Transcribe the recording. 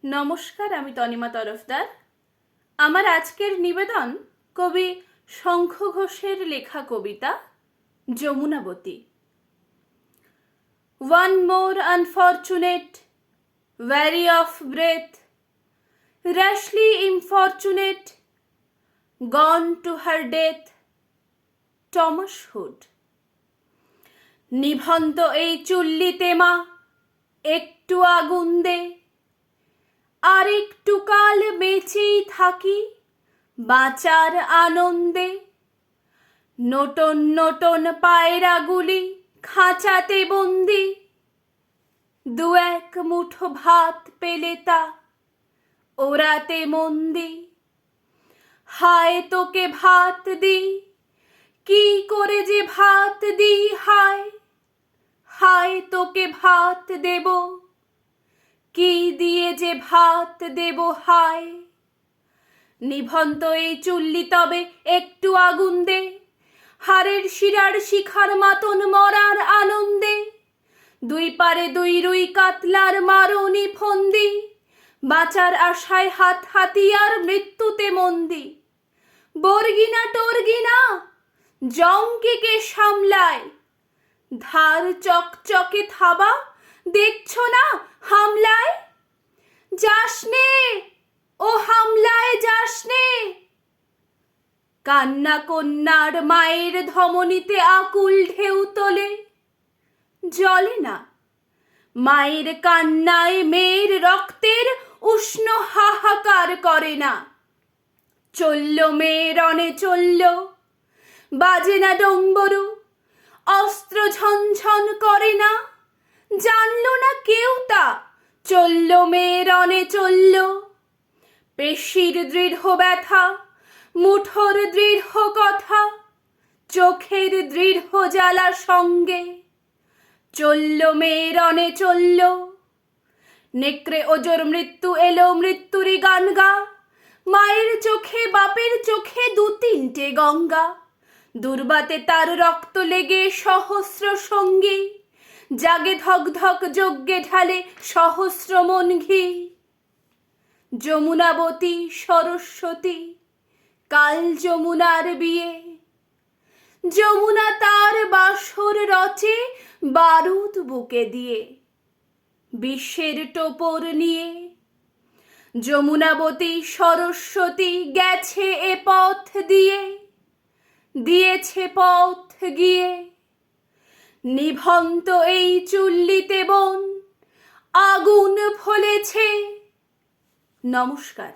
নমস্কার, আমি তনিমা তরফদার। আমার আজকের নিবেদন কবি শঙ্খ ঘোষের লেখা কবিতা Jamunabati. One more unfortunate, weary of breath, rashly importunate, gone to her death. Thomas Hood. নিভন্ত এই চুল্লিতে মা একটু আগুন দে, আর একটু কাল বেঁচেই থাকি বাঁচার আনন্দে। নটন নটন পায়রাগুলি খাঁচাতে বন্দি, দু এক মুঠো ভাত পেলে তা ওরাতে মন্দি। হায় তোকে ভাত দি, কি করে যে ভাত দি, হায় হায় তোকে ভাত দেব, কি দিয়ে যে ভাত দেব, হায়। নিভন্ত এই চুল্লি তবে একটু আগুন দে, হাড়ের শিরার শিখার মাতন মরার আনন্দে। দুই পারে দুই রুই কাতলার মারণি ফন্দি, বাঁচার আশায় হাত হাতিয়ার মৃত্যুতে মন্দি। বর্গিনা টর্গিনা জঙ্কিকে সামলায়, ধার চকচকে থাবা দেখছো না হামলায়। যাসনে ও হামলায় যাসনে, কান্না কন্যার মায়ের ধমনীতে আকুল ঢেউ তোলে। জলে না মায়ের কান্নায় মেয়ের রক্তের উষ্ণ হাহাকার করে না। চলল মেয়ে রণে চলল, বাজে না ডম্বরু, অস্ত্র ঝনঝন করে না। জানলো না কেউ তা, চলল মেয়ে রণে চলল। পেশির দৃঢ় ব্যথা, মুঠোর দৃঢ় কথা, চোখের দৃঢ় জ্বালা সঙ্গে চলল মেয়ে রণে চলল। নেকড়ে ওজোর মৃত্যু এলো, মৃত্যুরই গান গা, মায়ের চোখে বাপের চোখে দু তিনটে গঙ্গা। দুর্বাতে তার রক্ত লেগে সহস্র সঙ্গী, জাগে ধক ধক যজ্ঞে ঢালে সহস্র মন ঘি। যমুনাবতী সরস্বতী, কাল যমুনার বিয়ে, যমুনা তার বাসর রচে বারুদ বুকে দিয়ে। বিশ্বের টোপর নিয়ে যমুনাবতী সরস্বতী গেছে এ পথ দিয়ে, দিয়েছে পথ গিয়ে। নিভন্ত এই চুল্লিতে বোন আগুন ফলেছে। নমস্কার।